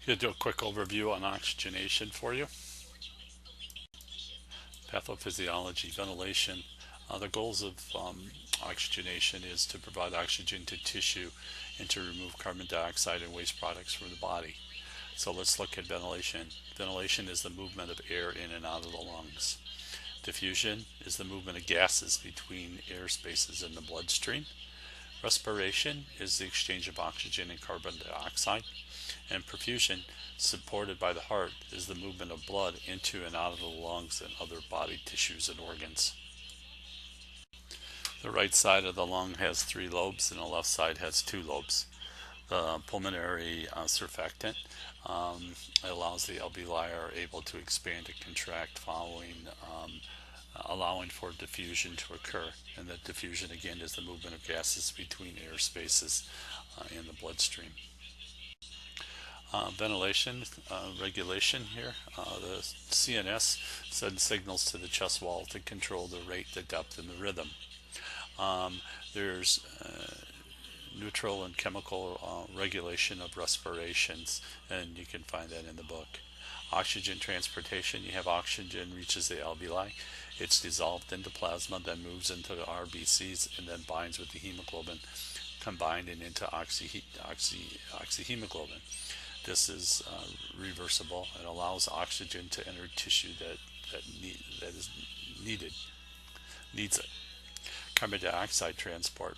Gonna do a quick overview on oxygenation for you. Pathophysiology, ventilation. The goals of oxygenation is to provide oxygen to tissue and to remove carbon dioxide and waste products from the body. So let's look at ventilation. Ventilation is the movement of air in and out of the lungs. Diffusion is the movement of gases between air spaces in the bloodstream. Respiration is the exchange of oxygen and carbon dioxide. And perfusion, supported by the heart, is the movement of blood into and out of the lungs and other body tissues and organs. The right side of the lung has 3 lobes and the left side has 2 lobes. The pulmonary surfactant allows the alveoli are able to expand and contract allowing for diffusion to occur. And that diffusion again is the movement of gases between air spaces in the bloodstream. Ventilation regulation here. The CNS sends signals to the chest wall to control the rate, the depth, and the rhythm. There's neutral and chemical regulation of respirations, and you can find that in the book. Oxygen transportation, you have oxygen reaches the alveoli, it's dissolved into plasma, then moves into the RBCs, and then binds with the hemoglobin, combined and into oxyhemoglobin. This is reversible. It allows oxygen to enter tissue that is needs it. Carbon dioxide transport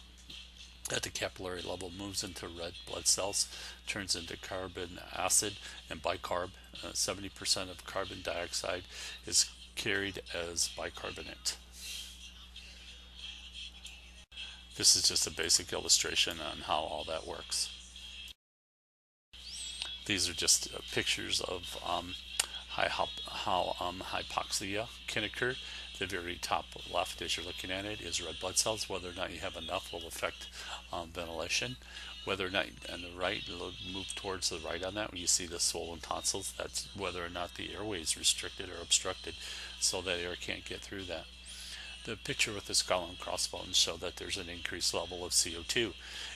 at the capillary level moves into red blood cells, turns into carbon acid and bicarb. 70% of carbon dioxide is carried as bicarbonate. This is just a basic illustration on how all that works. These are just pictures of how hypoxia can occur. The very top left, as you're looking at it, is red blood cells. Whether or not you have enough will affect ventilation. Whether or not on the right, move towards the right on that, when you see the swollen tonsils, that's whether or not the airway is restricted or obstructed, so that air can't get through that. The picture with the skull and crossbones show that there's an increased level of CO2.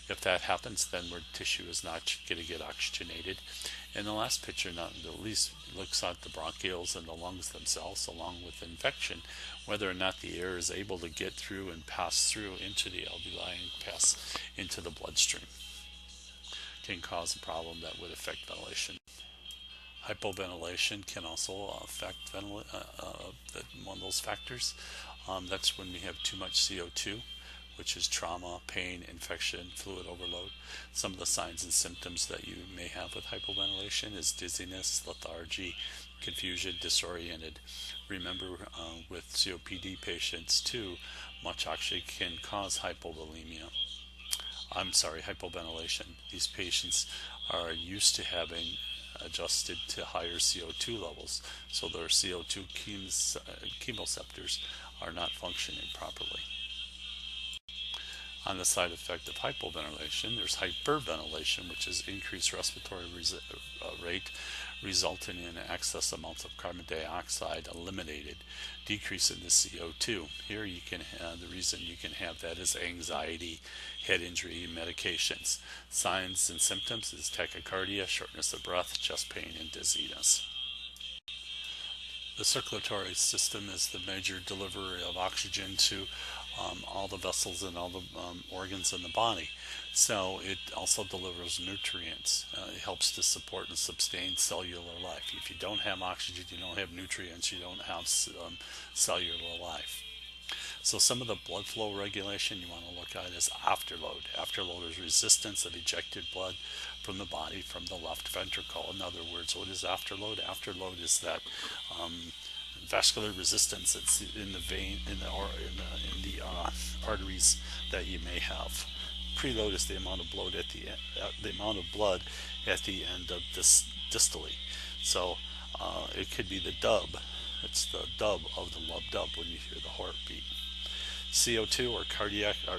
If that happens, then where tissue is not going to get oxygenated. And the last picture, not the least, looks at the bronchioles and the lungs themselves, along with infection, whether or not the air is able to get through and pass through into the alveoli and pass into the bloodstream. Can cause a problem that would affect ventilation. Hypoventilation can also affect one of those factors. That's when we have too much CO2, which is trauma, pain, infection, fluid overload. Some of the signs and symptoms that you may have with hypoventilation is dizziness, lethargy, confusion, disoriented. Remember, with COPD patients too, much oxygen can cause hypoventilation. These patients are used to having adjusted to higher CO2 levels, so their CO2 chemoreceptors are not functioning properly. On the side effect of hypoventilation, there's hyperventilation, which is increased respiratory rate, resulting in excess amounts of carbon dioxide eliminated, decrease in the CO2. Here you can have, the reason you can have that is anxiety, head injury, medications. Signs and symptoms is tachycardia, shortness of breath, chest pain, and dizziness. The circulatory system is the major delivery of oxygen to all the vessels and all the organs in the body. So it also delivers nutrients. It helps to support and sustain cellular life. If you don't have oxygen, you don't have nutrients, you don't have cellular life. So some of the blood flow regulation you want to look at is afterload. Afterload is resistance of ejected blood from the body from the left ventricle. In other words, what is afterload? Afterload is that vascular resistance that's in the vein, in the arteries that you may have. Preload is the amount of blood at the end of this distally. So it could be the dub. It's the dub of the love dub when you hear the heartbeat. CO2 or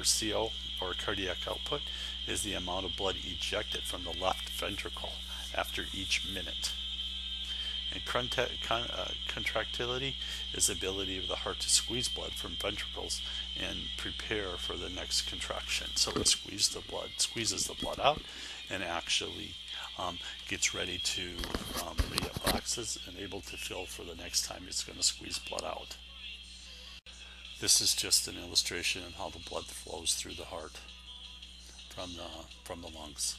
CO or cardiac output is the amount of blood ejected from the left ventricle after each minute. And contractility is the ability of the heart to squeeze blood from ventricles and prepare for the next contraction. So it squeezes the blood out and actually gets ready to relaxes and able to fill for the next time it's going to squeeze blood out. This is just an illustration of how the blood flows through the heart from the lungs.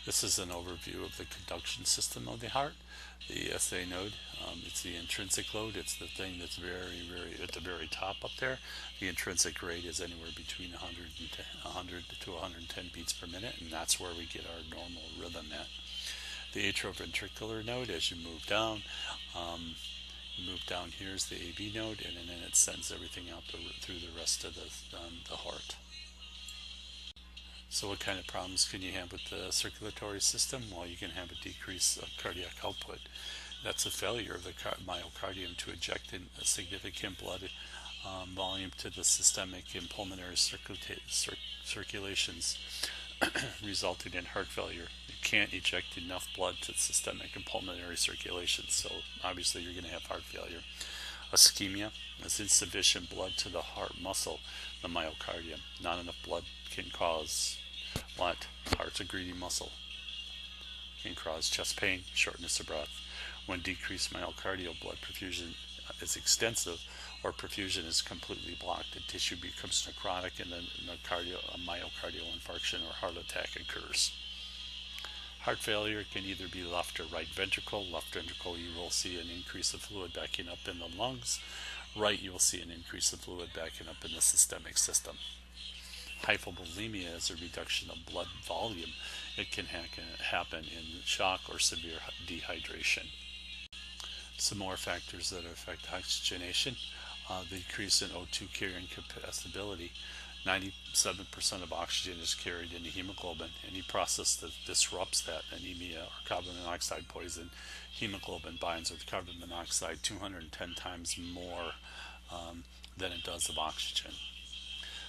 This is an overview of the conduction system of the heart. The SA node, it's the intrinsic load. It's the thing that's very at the very top up there. The intrinsic rate is anywhere between 100 to 110 beats per minute, and that's where we get our normal rhythm at. The atrioventricular node, as you move down, here's the AB node, and then it sends everything out through the rest of the heart. So what kind of problems can you have with the circulatory system? Well, you can have a decrease of cardiac output. That's a failure of the myocardium to eject a significant blood volume to the systemic and pulmonary circulations, resulting in heart failure. You can't eject enough blood to the systemic and pulmonary circulation, so obviously you're going to have heart failure. Ischemia is insufficient blood to the heart muscle, the myocardium. Not enough blood can cause what? Heart's a greedy muscle. Can cause chest pain, shortness of breath. When decreased myocardial blood perfusion is extensive or perfusion is completely blocked, the tissue becomes necrotic and then a myocardial infarction or heart attack occurs. Heart failure can either be left or right ventricle. Left ventricle, you will see an increase of fluid backing up in the lungs. Right, you will see an increase of fluid backing up in the systemic system. Hypovolemia is a reduction of blood volume. It can happen in shock or severe dehydration. Some more factors that affect oxygenation. The decrease in O2 carrying capacity. 97% of oxygen is carried in the hemoglobin. Any process that disrupts that, anemia or carbon monoxide poison, hemoglobin binds with carbon monoxide 210 times more than it does of oxygen.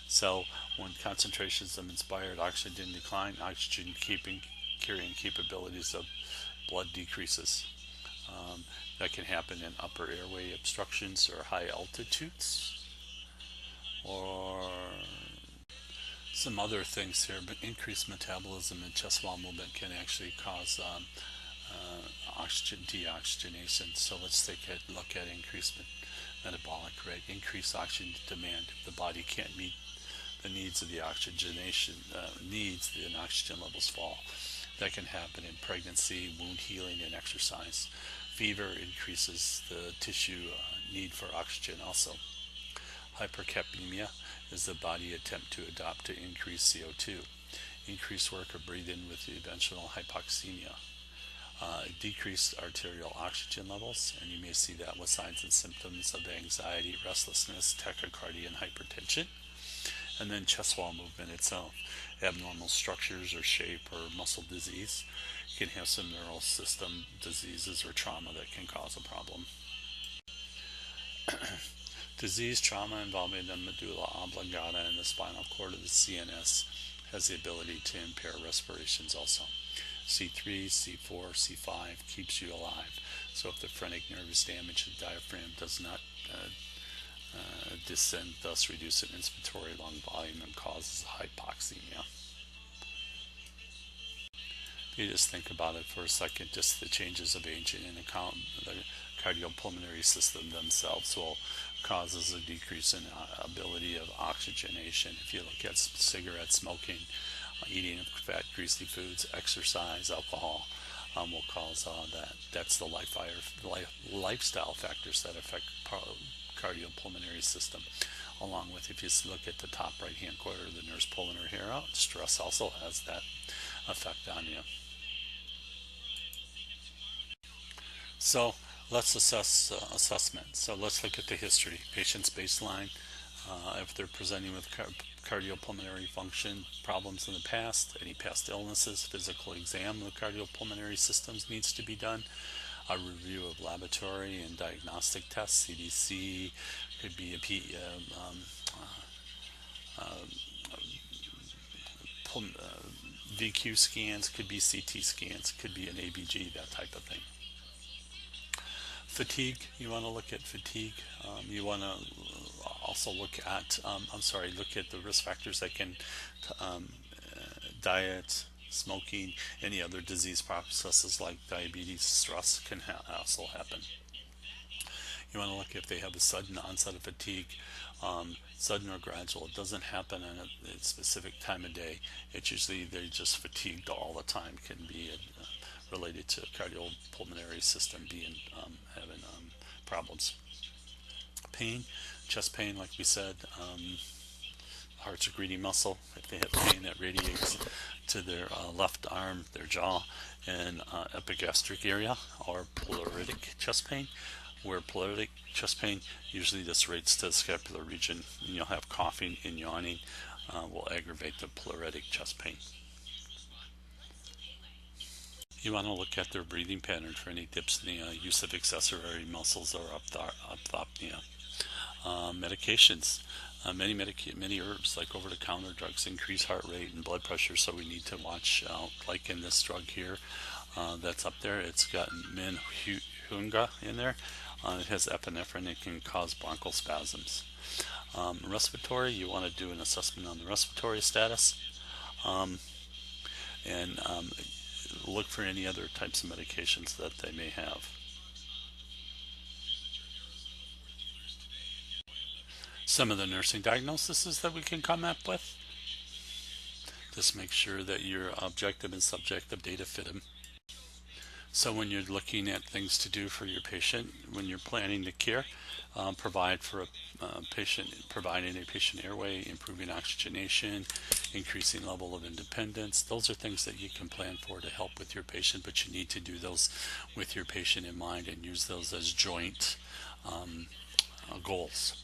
So when concentrations of inspired oxygen decline, oxygen carrying capabilities of blood decreases. That can happen in upper airway obstructions or high altitudes, or some other things here, but increased metabolism and chest wall movement can actually cause oxygen deoxygenation. So let's look at increased metabolic rate, increased oxygen demand. If the body can't meet the needs of the oxygenation then oxygen levels fall. That can happen in pregnancy, wound healing, and exercise. Fever increases the tissue need for oxygen also. Hypercapnia is the body attempt to adapt to increased CO2. Increased work or breathe-in with the eventual hypoxemia. Decreased arterial oxygen levels, and you may see that with signs and symptoms of anxiety, restlessness, tachycardia, and hypertension. And then chest wall movement itself. Abnormal structures or shape or muscle disease. You can have some neural system diseases or trauma that can cause a problem. Disease, trauma involving the medulla oblongata and the spinal cord of the CNS has the ability to impair respirations also. C3, C4, C5 keeps you alive. So if the phrenic nervous damage to the diaphragm does not descend, thus reducing inspiratory lung volume and causes hypoxemia. If you just think about it for a second, just the changes of aging and the cardiopulmonary system themselves will causes a decrease in ability of oxygenation. If you look at cigarette smoking, eating of fat, greasy foods, exercise, alcohol will cause that. That's the lifestyle factors that affect cardiopulmonary system. Along with, if you look at the top right hand corner, the nurse pulling her hair out, stress also has that effect on you. So let's assess assessment. So let's look at the history. Patient's baseline, if they're presenting with cardiopulmonary function problems in the past, any past illnesses, physical exam of the cardiopulmonary systems needs to be done. A review of laboratory and diagnostic tests, CDC, could be a VQ scans, could be CT scans, could be an ABG, that type of thing. Fatigue, you want to look at fatigue. You want to also look at, look at the risk factors that can, diet, smoking, any other disease processes like diabetes, stress can also happen. You want to look if they have a sudden onset of fatigue, sudden or gradual. It doesn't happen at a specific time of day. It's usually they're just fatigued all the time. Can be related to cardiopulmonary system being having problems. Pain, chest pain, like we said. Heart's greeting muscle. If they have pain that radiates to their left arm, their jaw, and epigastric area, or pleuritic chest pain, where pleuritic chest pain usually this rates to the scapular region. And you'll have coughing and yawning will aggravate the pleuritic chest pain. You want to look at their breathing pattern for any dyspnea, use of accessory muscles, or opthopnea. Medications. Many herbs like over-the-counter drugs increase heart rate and blood pressure, so we need to watch out. Like in this drug here that's up there, it's got minhunga in there. It has epinephrine. It can cause bronchospasms. Respiratory, you want to do an assessment on the respiratory status, and look for any other types of medications that they may have. Some of the nursing diagnoses that we can come up with. Just make sure that your objective and subjective data fit them. So when you're looking at things to do for your patient, when you're planning the care, provide for a patient, providing a patient airway, improving oxygenation, increasing level of independence. Those are things that you can plan for to help with your patient, but you need to do those with your patient in mind and use those as joint goals.